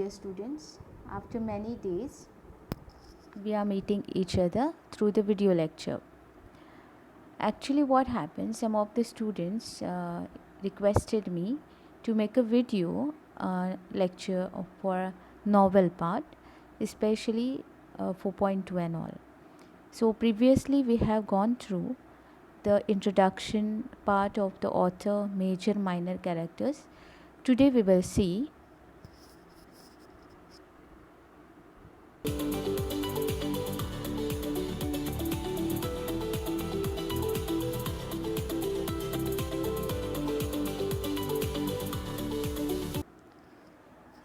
dear students. After many days, we are meeting each other through the video lecture. Actually, what happened, some of the students requested me to make a video lecture for novel part, especially 4.2 and all. So previously we have gone through the introduction part of the author, major, minor characters. Today we will see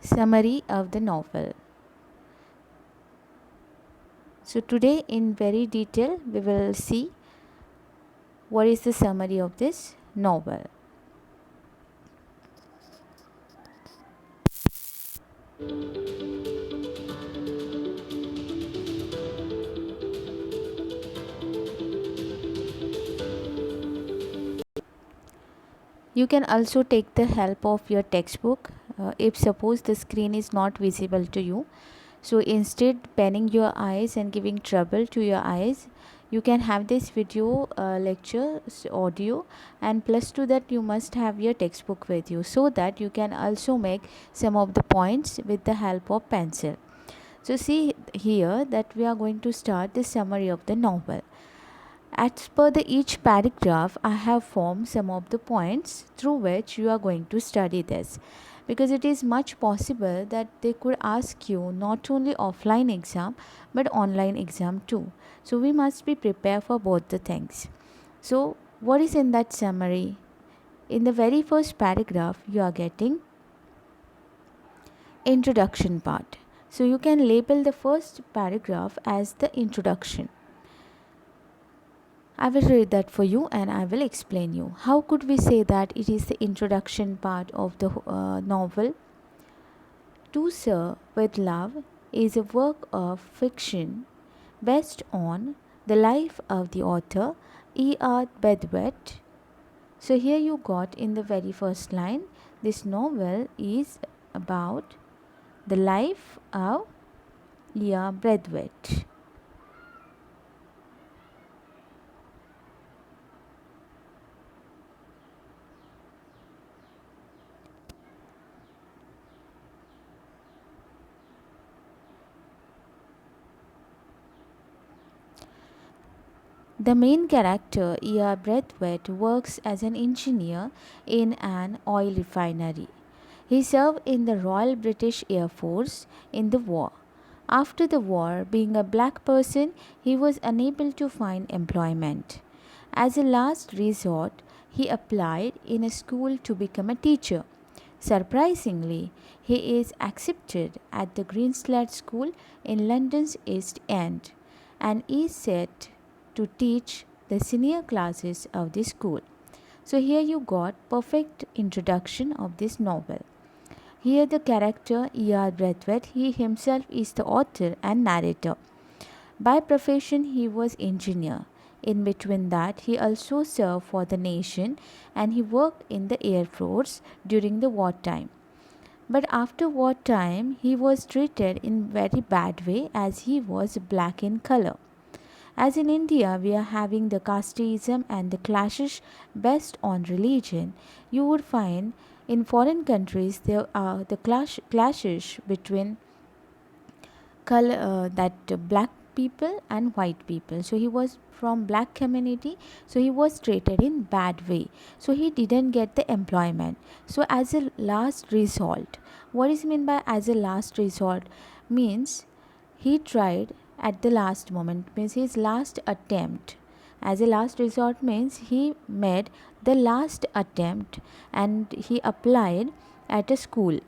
summary of the novel. So today in very detail we will see what is the summary of this novel. You can also take the help of your textbook if suppose the screen is not visible to you. So instead penning your eyes and giving trouble to your eyes, you can have this video lecture audio, and plus to that you must have your textbook with you so that you can also make some of the points with the help of pencil. So see here that we are going to start the summary of the novel. As per the each paragraph, I have formed some of the points through which you are going to study this, because it is much possible that they could ask you not only offline exam but online exam too. So we must be prepared for both the things. So what is in that summary? In the very first paragraph, you are getting introduction part. So you can label the first paragraph as the introduction. I will read that for you and I will explain you. How could we say that it is the introduction part of the novel? To Sir with Love is a work of fiction based on the life of the author E.R. Bedwet. So here you got in the very first line, this novel is about the life of E.R. Bedwet. The main character, E.R. Braithwaite, works as an engineer in an oil refinery. He served in the Royal British Air Force in the war. After the war, being a black person, he was unable to find employment. As a last resort, he applied in a school to become a teacher. Surprisingly, he is accepted at the Greenslet School in London's East End and is set to teach the senior classes of the school. So here you got perfect introduction of this novel. Here the character E.R. Braithwaite, he himself is the author and narrator. By profession he was engineer. In between that he also served for the nation and he worked in the Air Force during the wartime. But after wartime he was treated in very bad way as he was black in color. As in India, we are having the casteism and the clashes based on religion. You would find in foreign countries there are the clashes between black people and white people. So he was from black community, so he was treated in bad way. So he didn't get the employment. So as a last resort, what is meant by as a last resort? Means he tried at the last moment, means his last attempt. As a last resort means he made the last attempt and he applied at a school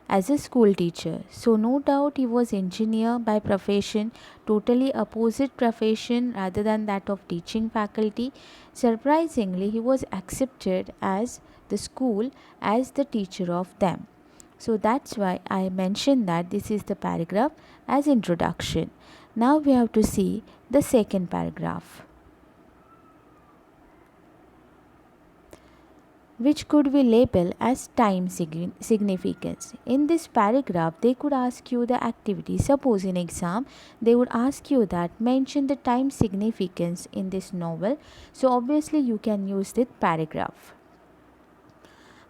as a school teacher. So no doubt he was engineer by profession, totally opposite profession rather than that of teaching faculty. Surprisingly, he was accepted as the school as the teacher of them. So that's why I mentioned that this is the paragraph as introduction. Now we have to see the second paragraph. which could be labeled as time significance. In this paragraph, they could ask you the activity. Suppose in exam, they would ask you that mention the time significance in this novel. So obviously you can use this paragraph.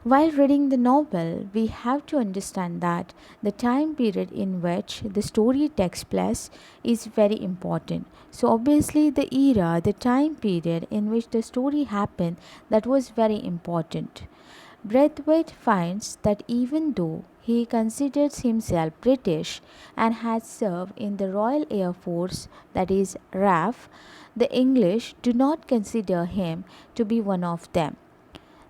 While reading the novel, we have to understand that the time period in which the story takes place is very important. So, obviously, the era, the time period in which the story happened, that was very important. Braithwaite finds that even though he considers himself British and has served in the Royal Air Force, that is RAF, the English do not consider him to be one of them.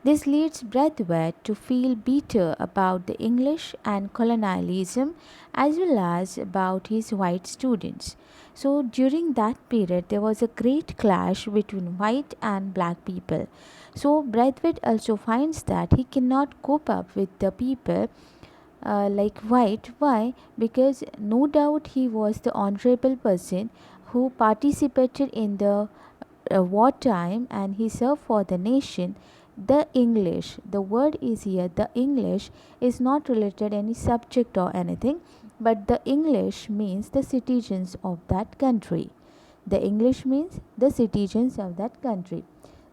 This leads Braithwaite to feel bitter about the English and colonialism as well as about his white students. So during that period, there was a great clash between white and black people. So Braithwaite also finds that he cannot cope up with the people like white. Why? Because no doubt he was the honorable person who participated in the wartime and he served for the nation. The English, the word is here, the English is not related any subject or anything, but the English means the citizens of that country. The English means the citizens of that country.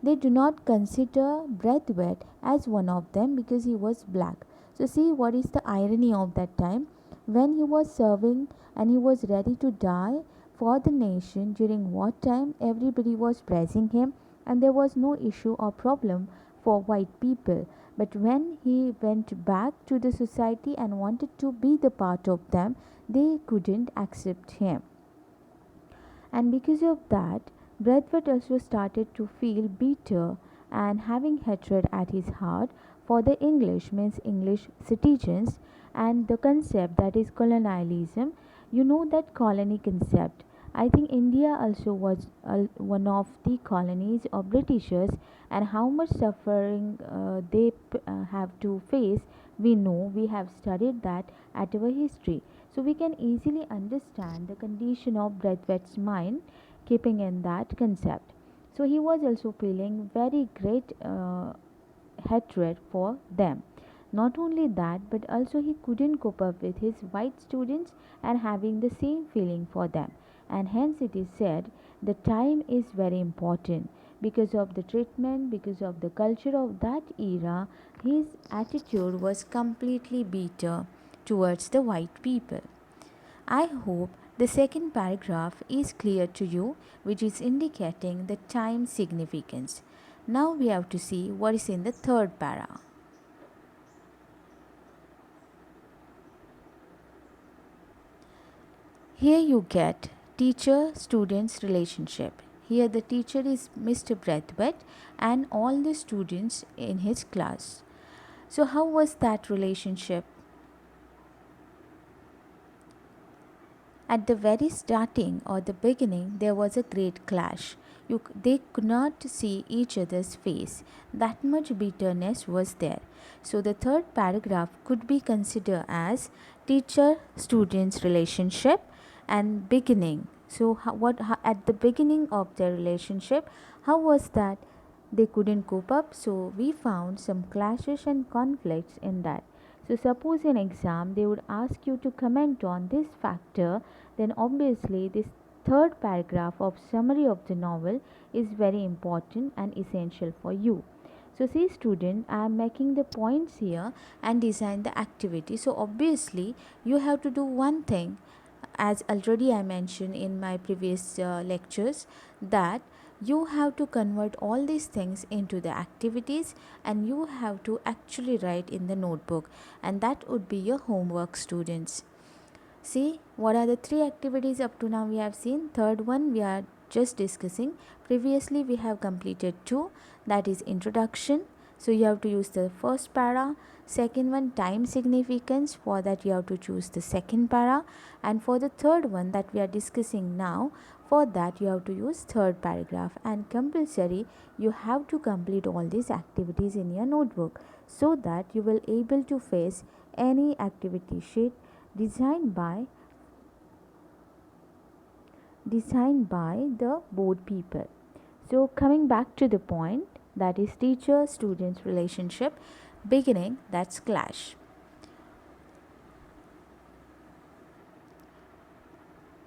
They do not consider Braithwaite as one of them because he was black. So, see what is the irony of that time when he was serving and he was ready to die for the nation during wartime. Everybody was praising him, and there was no issue or problem for white people. But when he went back to the society and wanted to be the part of them, they couldn't accept him. And because of that, Braithwaite also started to feel bitter and having hatred at his heart for the English, means English citizens, and the concept that is colonialism. You know that colony concept. I think India also was one of the colonies of Britishers, and how much suffering they have to face. We know, we have studied that at our history. So we can easily understand the condition of Braithwaite's mind, keeping in that concept. So he was also feeling very great hatred for them. Not only that, but also he couldn't cope up with his white students and having the same feeling for them. And hence it is said the time is very important. Because of the treatment, because of the culture of that era, his attitude was completely bitter towards the white people. I hope the second paragraph is clear to you, which is indicating the time significance. Now we have to see what is in the third para. Here you get teacher students relationship. Here the teacher is Mr. Braithwaite and all the students in his class. So, how was that relationship? At the very starting or the beginning, there was a great clash. They could not see each other's face. That much bitterness was there. So, the third paragraph could be considered as teacher students relationship and beginning. So, at the beginning of their relationship, how was that? They couldn't cope up, so we found some clashes and conflicts in that. So, suppose in exam they would ask you to comment on this factor, then obviously this third paragraph of summary of the novel is very important and essential for you. So, see student, I am making the points here and design the activity. So, obviously you have to do one thing, as already I mentioned in my previous lectures, that you have to convert all these things into the activities and you have to actually write in the notebook, and that would be your homework, students. See, what are the three activities up to now we have seen? Third one we are just discussing. Previously we have completed two, that is introduction. So you have to use the first para. Second one, time significance. For that you have to choose the second para. And for the third one that we are discussing now, for that you have to use third paragraph, and compulsory you have to complete all these activities in your notebook so that you will able to face any activity sheet designed by the board people. So coming back to the point, that is teacher student relationship. Beginning, that's clash.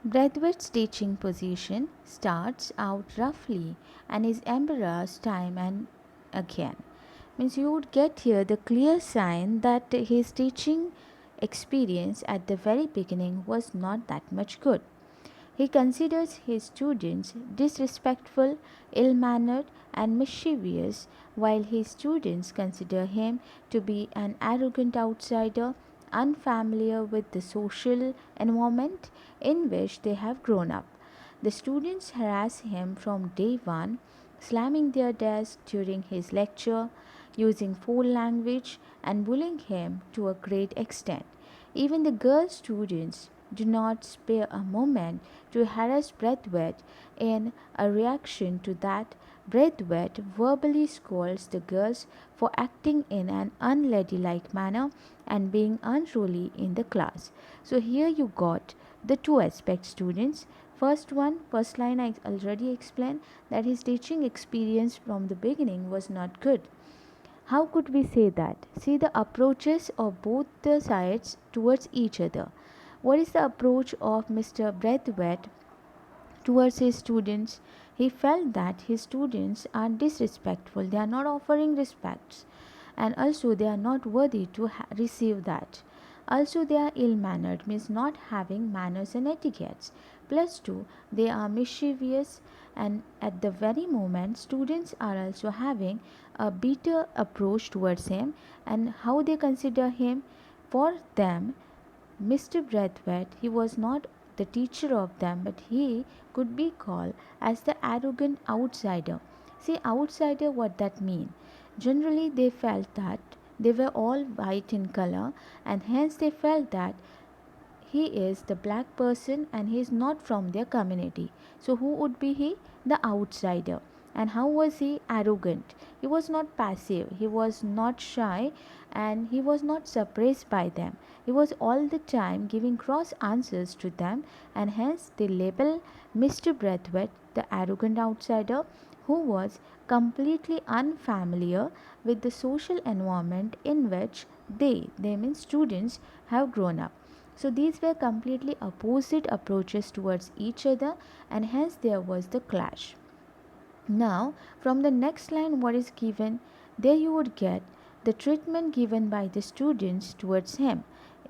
Braithwaite's teaching position starts out roughly and is embarrassed time and again. Means you would get here the clear sign that his teaching experience at the very beginning was not that much good. He considers his students disrespectful, ill mannered, and mischievous, while his students consider him to be an arrogant outsider, unfamiliar with the social environment in which they have grown up. The students harass him from day one, slamming their desks during his lecture, using foul language, and bullying him to a great extent. Even the girl students do not spare a moment to harass Braithwaite. In a reaction to that, Braithwaite verbally scolds the girls for acting in an unladylike manner and being unruly in the class. So here you got the two aspects, students. First line I already explained that his teaching experience from the beginning was not good. How could we say that? See the approaches of both the sides towards each other. What is the approach of Mr. Braithwaite towards his students? He felt that his students are disrespectful, they are not offering respects, and also they are not worthy to receive that. Also, they are ill mannered, means not having manners and etiquettes. Plus, 2, they are mischievous, and at the very moment, students are also having a bitter approach towards him and how they consider him. For them, Mr. Braithwaite, he was not the teacher of them, but he could be called as the arrogant outsider. See, outsider, what that mean? Generally, they felt that they were all white in color, and hence they felt that he is the black person and he is not from their community. So, who would be he? The outsider. And how was he? Arrogant. He was not passive, he was not shy, and he was not suppressed by them. He was all the time giving cross answers to them, and hence they label Mr. Braithwaite the arrogant outsider who was completely unfamiliar with the social environment in which they mean students, have grown up. So these were completely opposite approaches towards each other, and hence there was the clash. Now, from the next line, what is given, there you would get the treatment given by the students towards him.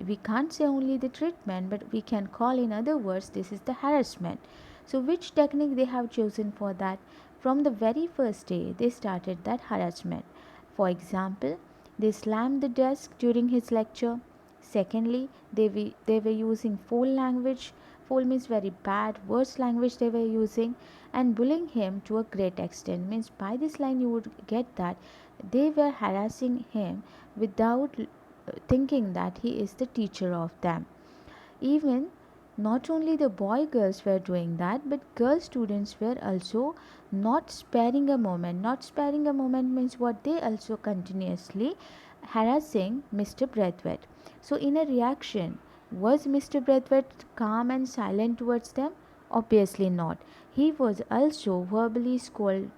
We can't say only the treatment, but we can call, in other words, this is the harassment. So, which technique they have chosen for that? From the very first day, they started that harassment. For example, they slammed the desk during his lecture. Secondly, they were using foul language. Foul means very bad, worse language they were using, and bullying him to a great extent. Means by this line you would get that they were harassing him without thinking that he is the teacher of them. Even not only the boy girls were doing that, but girl students were also not sparing a moment. Not sparing a moment means what, they also continuously harassing Mr. Braithwaite. So in a reaction, was Mr. Braithwaite calm and silent towards them? Obviously not. He was also verbally scolded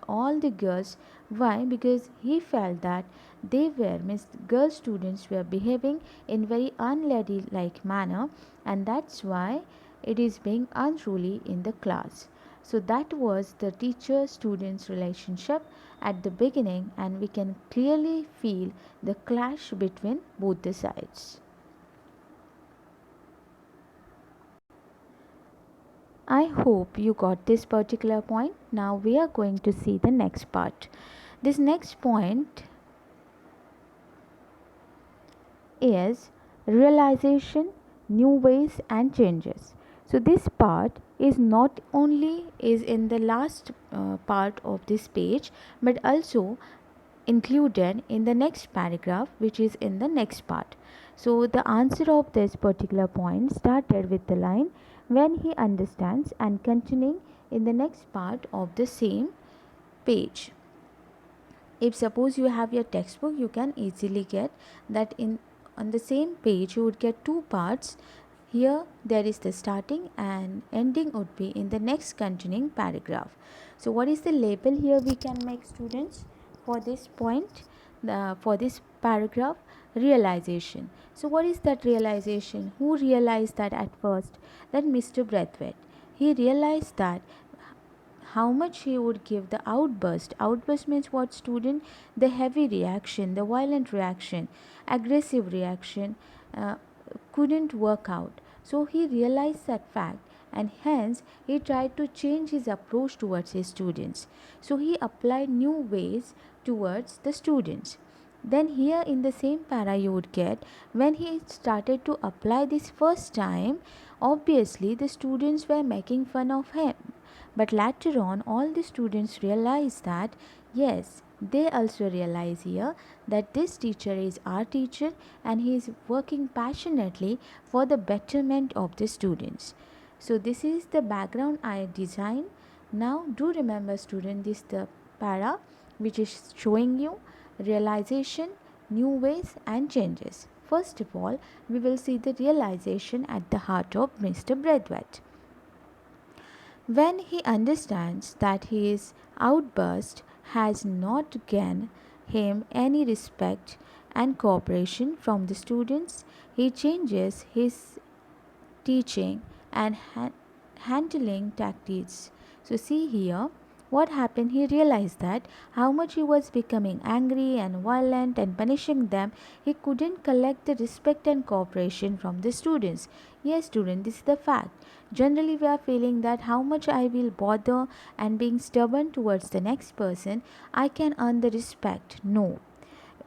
all the girls. Why? Because he felt that they were, means girl students were behaving in very unladylike manner, and that's why it is being unruly in the class. So that was the teacher students relationship at the beginning, and we can clearly feel the clash between both the sides. I hope you got this particular point. Now we are going to see the next part. This next point is realization, new ways and changes. So this part is not only is in the last part of this page, but also included in the next paragraph, which is in the next part. So the answer of this particular point started with the line when he understands, and continuing in the next part of the same page. If suppose you have your textbook, you can easily get that in on the same page you would get two parts. Here there is the starting, and ending would be in the next continuing paragraph. So what is the label here we can make, students? for this point, for this paragraph, realization. So, what is that realization? Who realized that at first? That Mr. Braithwaite. He realized that how much he would give the outburst. Outburst means what, student? The heavy reaction, the violent reaction, aggressive reaction uh, couldn't work out. So he realized that fact, and hence he tried to change his approach towards his students. So he applied new ways towards the students. Then here in the same para you would get, when he started to apply this first time, obviously the students were making fun of him. But later on, all the students realized that yes, they also realize here that this teacher is our teacher and he is working passionately for the betterment of the students. So this is the background I designed. Now do remember, student, this the para which is showing you realization, new ways and changes. First of all, we will see the realization at the heart of Mr. Braithwaite. When he understands that his outburst has not gained him any respect and cooperation from the students, he changes his teaching and handling tactics. So, see here what happened. He realized that how much he was becoming angry and violent and punishing them, he couldn't collect the respect and cooperation from the students. Yes, student, this is the fact. Generally, we are feeling that how much I will bother and being stubborn towards the next person, I can earn the respect. No,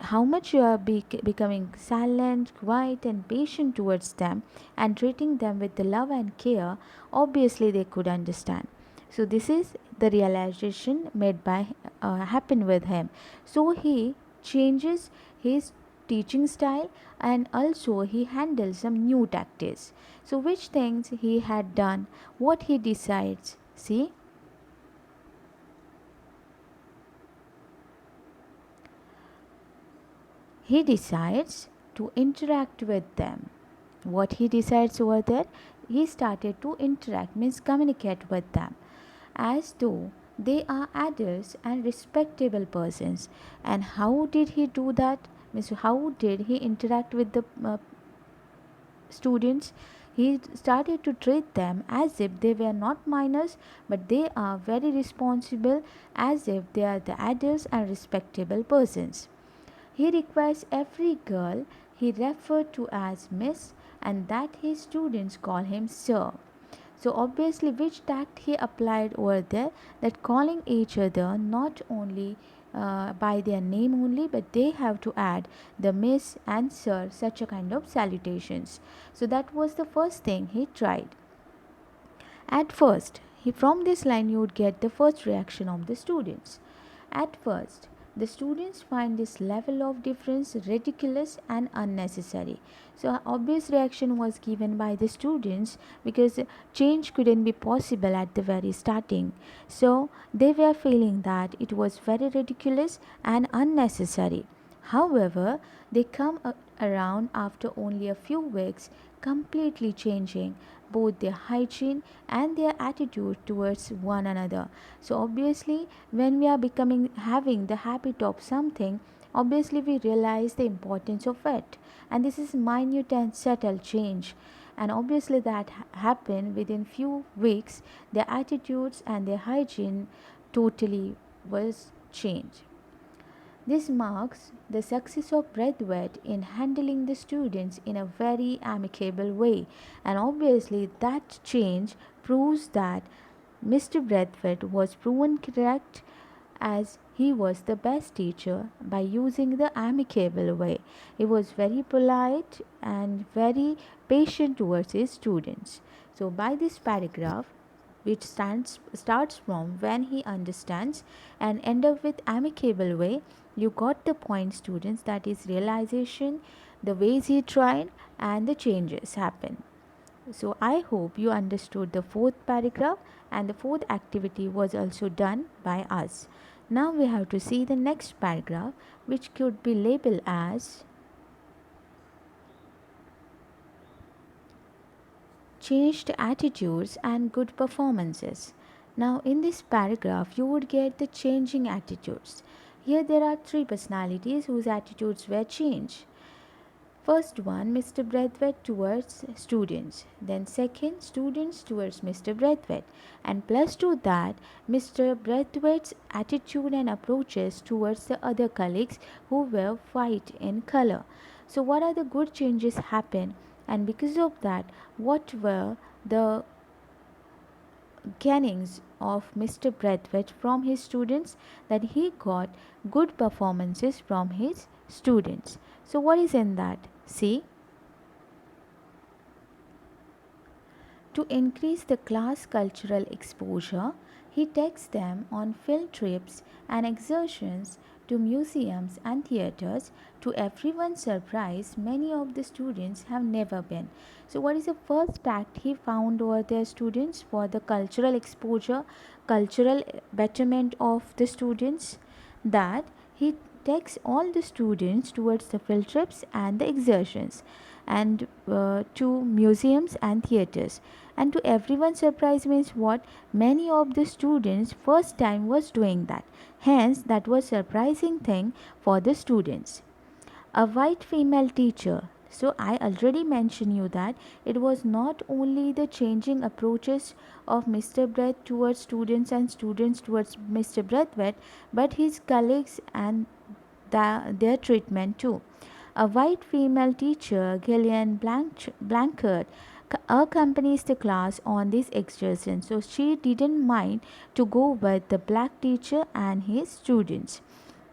how much you are becoming silent, quiet, and patient towards them and treating them with the love and care, obviously they could understand. So this is the realization made by happen with him. So he changes his teaching style and also he handles some new tactics. So which things he had done, what he decides. See, he decides to interact with them. What he decides over there, he started to interact, means communicate with them as though they are adults and respectable persons. And how did he do that? Means how did he interact with the students? He started to treat them as if they were not minors, but they are very responsible, as if they are the adults and respectable persons. He requires every girl he referred to as Miss, and that his students call him Sir. So obviously, which tact he applied over there, that calling each other not only by their name only, but they have to add the Miss and Sir, such a kind of salutations. So that was the first thing he tried. At first, from this line you would get the first reaction of the students. At first, the students find this level of difference ridiculous and unnecessary. So, obvious reaction was given by the students because change couldn't be possible at the very starting. So, they were feeling that it was very ridiculous and unnecessary. However, they come around after only a few weeks, completely changing both their hygiene and their attitude towards one another. So obviously, when we are becoming having the habit of something, obviously we realize the importance of it, and this is minute and subtle change. And obviously that happened within few weeks. Their attitudes and their hygiene totally was changed. This marks the success of Braithwaite in handling the students in a very amicable way, and obviously that change proves that Mr. Braithwaite was proven correct, as he was the best teacher by using the amicable way. He was very polite and very patient towards his students. So, by this paragraph, which starts from when he understands and end up with amicable way, you got the point, students, that is realization, the ways he tried and the changes happen. So I hope you understood the fourth paragraph, and the fourth activity was also done by us. Now we have to see the next paragraph, which could be labeled as changed attitudes and good performances. Now, in this paragraph, you would get the changing attitudes. Here there are three personalities whose attitudes were changed. First one, Mr. Braithwaite towards students. Then second, students towards Mr. Braithwaite. And plus to that, Mr. Braithwaite's attitude and approaches towards the other colleagues who were white in color. So what are the good changes happen? And because of that, what were the gainings of Mr. Braithwaite from his students? That he got good performances from his students. So what is in that? See, to increase the class cultural exposure, he takes them on field trips and excursions to museums and theaters. To everyone's surprise, many of the students have never been. So, what is the first fact he found over their students for the cultural exposure, cultural betterment of the students? That he takes all the students towards the field trips and the excursions and to museums and theaters. And to everyone's surprise means what? Many of the students first time was doing that. Hence that was surprising thing for the students. A white female teacher. So I already mentioned you that it was not only the changing approaches of Mr. Brett towards students and students towards Mr. Braithwaite, but his colleagues and their treatment too. A white female teacher, Gillian Blanchard, accompanies the class on this excursion, so she didn't mind to go with the black teacher and his students.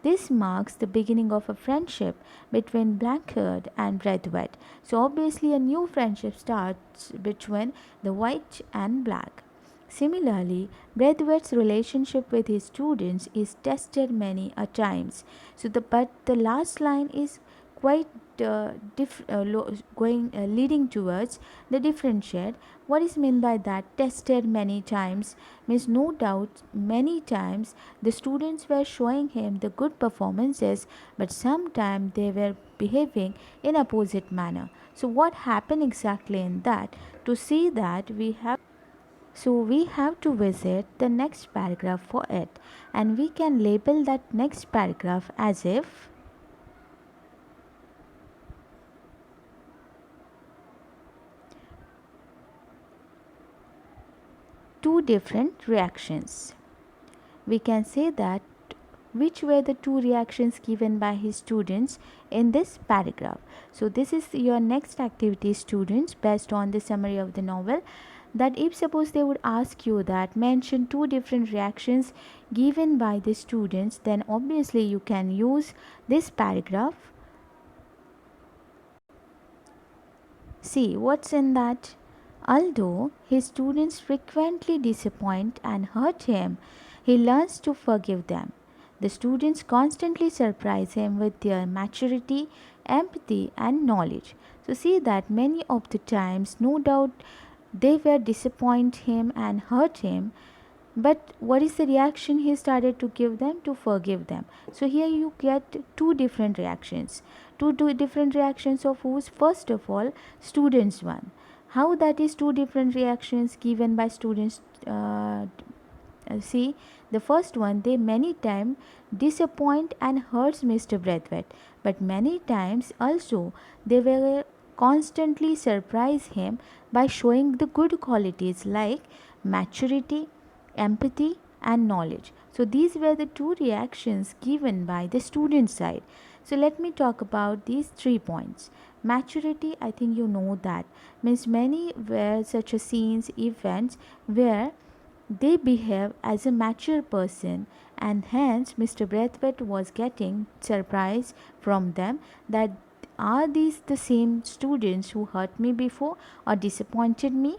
This marks the beginning of a friendship between Blanchard and Braithwaite. So obviously a new friendship starts between the white and black. Similarly, Braithwaite's relationship with his students is tested many a times. But the last line is quite leading towards the differentiate. What is meant by that? Tested many times means no doubt many times the students were showing him the good performances, but sometimes they were behaving in opposite manner. So what happened exactly in that? To see that we have to visit the next paragraph for it, and we can label that next paragraph as if two different reactions. We can say that which were the two reactions given by his students in this paragraph. So this is your next activity, students, based on the summary of the novel. That if suppose they would ask you that mention two different reactions given by the students, then obviously you can use this paragraph. See what's in that. Although his students frequently disappoint and hurt him, he learns to forgive them. The students constantly surprise him with their maturity, empathy, and knowledge. So, see that many of the times, no doubt, they were disappoint him and hurt him, but what is the reaction he started to give them? To forgive them. So here you get two different reactions. Two different reactions of whose? First of all, students one. How that is two different reactions given by students? See, the first one, they many times disappoint and hurts Mr. Braithwaite, but many times also they will constantly surprise him by showing the good qualities like maturity, empathy, and knowledge. So these were the two reactions given by the student side. So let me talk about these 3 points. Maturity, I think you know that means many were such a scenes, events where they behave as a mature person, and hence Mr. Braithwaite was getting surprise from them that are these the same students who hurt me before or disappointed me?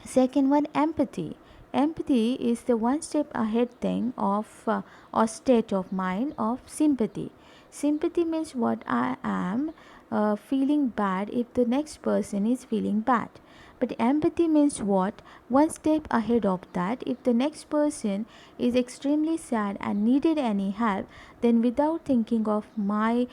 Second one, empathy. Empathy is the one step ahead thing of or state of mind of sympathy. Sympathy means what I am feeling bad if the next person is feeling bad. But empathy means what? One step ahead of that. If the next person is extremely sad and needed any help, then without thinking of my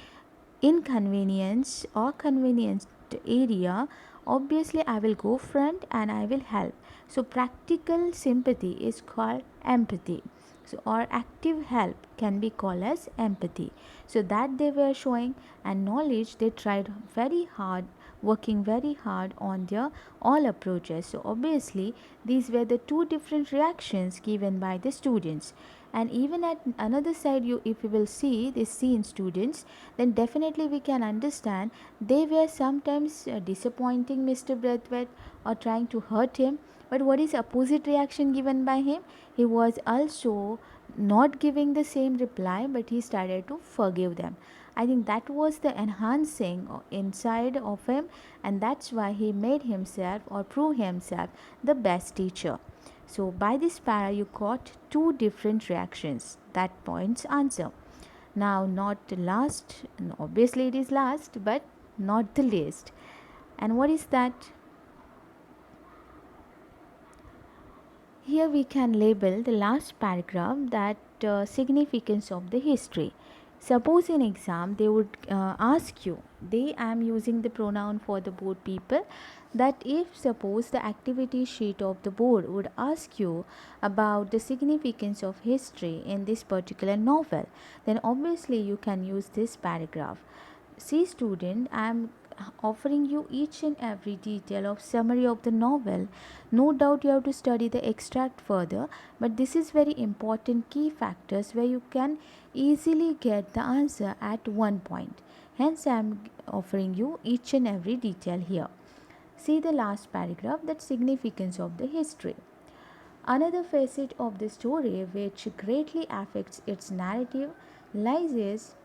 inconvenience or convenienced area, obviously I will go front and I will help. So practical sympathy is called empathy. So or active help can be called as empathy. So that they were showing, and knowledge they tried very hard, working very hard on their all approaches. So obviously these were the two different reactions given by the students. And even at another side, you if you will see this scene students, then definitely we can understand they were sometimes disappointing Mr. Braithwaite or trying to hurt him. But what is opposite reaction given by him? He was also not giving the same reply, but he started to forgive them. I think that was the enhancing inside of him, and that's why he made himself or prove himself the best teacher. So by this para you got two different reactions. That points answer. Now not last, obviously it is last, but not the least. And what is that? Here we can label the last paragraph that significance of the history. Suppose in exam they would ask you, they am using the pronoun for the board people, that if suppose the activity sheet of the board would ask you about the significance of history in this particular novel, then obviously you can use this paragraph. See student, I am offering you each and every detail of summary of the novel. No doubt you have to study the extract further, but this is very important key factors where you can easily get the answer at one point. Hence I am offering you each and every detail here. See the last paragraph, that significance of the history. Another facet of the story which greatly affects its narrative lies is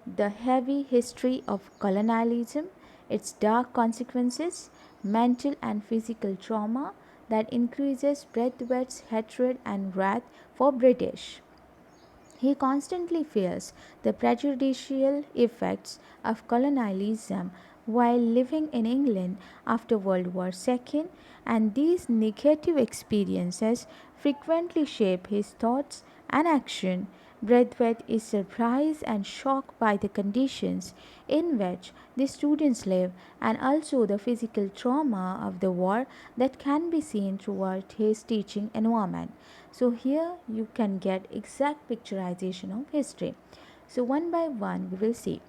the heavy history of colonialism, its dark consequences, mental and physical trauma that increases Braithwaite's hatred and wrath for British. He constantly fears the prejudicial effects of colonialism while living in England after World War II, and these negative experiences frequently shape his thoughts and action. Braithwaite is surprised and shocked by the conditions in which the students live and also the physical trauma of the war that can be seen throughout his teaching environment. So here you can get exact picturization of history. So one by one we will see.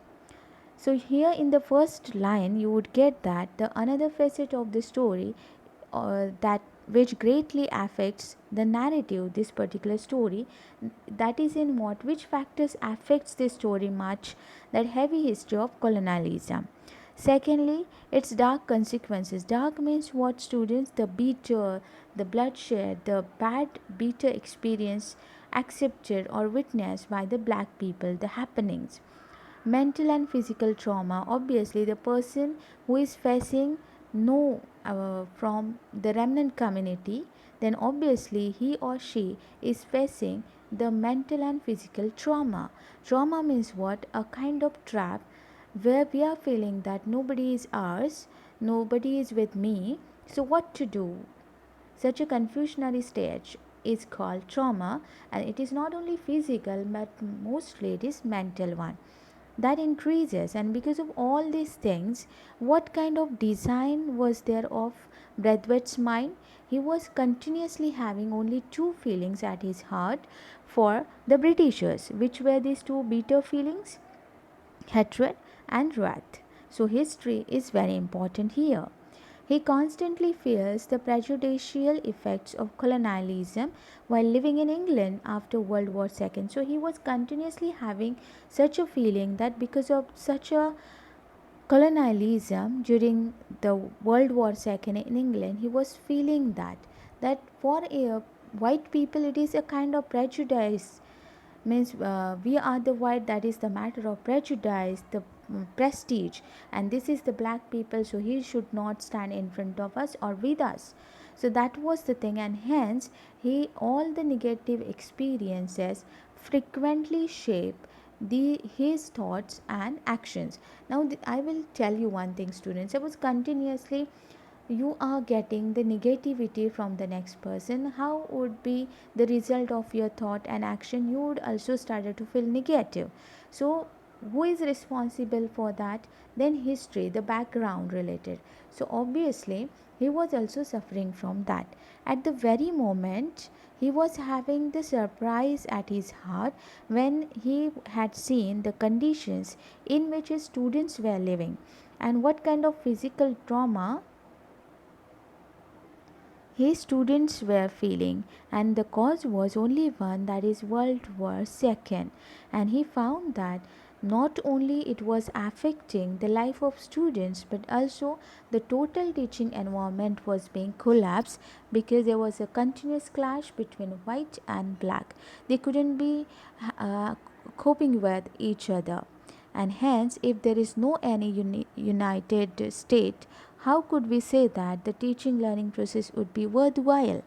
So here in the first line you would get that the another facet of the story that which greatly affects the narrative this particular story, that is in what which factors affects this story much, that heavy history of colonialism. Secondly, its dark consequences. Dark means what students? The bitter, the bloodshed, the bad bitter experience accepted or witnessed by the black people, the happenings. Mental and physical trauma. Obviously, the person who is facing no from the remnant community, then obviously he or she is facing the mental and physical trauma. Trauma means what? A kind of trap where we are feeling that nobody is ours, nobody is with me. So, what to do? Such a confusionary stage is called trauma, and it is not only physical but mostly it is mental one that increases. And because of all these things, what kind of design was there of Braithwaite's mind? He was continuously having only two feelings at his heart for the Britishers. Which were these two bitter feelings? Hatred and wrath. So history is very important here. He constantly fears the prejudicial effects of colonialism while living in England after World War II. So he was continuously having such a feeling that because of such a colonialism during the World War II in England, he was feeling that for a white people it is a kind of prejudice, means we are the white, that is the matter of prejudice, the prestige, and this is the black people, so he should not stand in front of us or with us. So that was the thing, and hence he all the negative experiences frequently shape the his thoughts and actions. Now I will tell you one thing students, suppose continuously you are getting the negativity from the next person, how would be the result of your thought and action? You would also started to feel negative. So who is responsible for that? Then history, the background related. So obviously he was also suffering from that. At the very moment, he was having the surprise at his heart when he had seen the conditions in which his students were living and what kind of physical trauma his students were feeling, and the cause was only one, that is World War II. And he found that not only it was affecting the life of students, but also the total teaching environment was being collapsed because there was a continuous clash between white and black. They couldn't be uh, coping with each other, and hence if there is no any united state, how could we say that the teaching learning process would be worthwhile?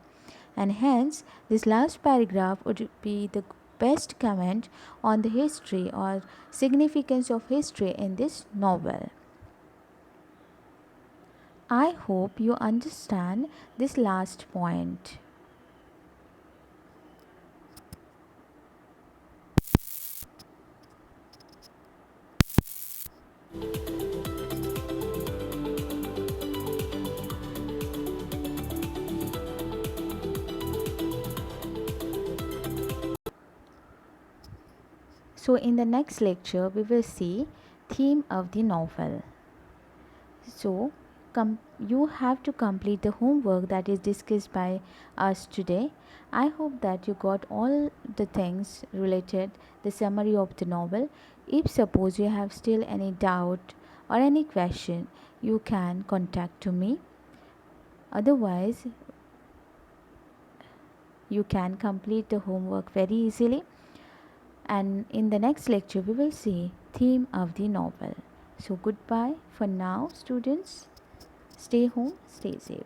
And hence this last paragraph would be the best comment on the history or significance of history in this novel. I hope you understand this last point. So in the next lecture we will see theme of the novel. So, you have to complete the homework that is discussed by us today. I hope that you got all the things related the summary of the novel. If suppose you have still any doubt or any question, you can contact to me. Otherwise, you can complete the homework very easily. And in the next lecture, we will see theme of the novel. So goodbye for now, students. Stay home, stay safe.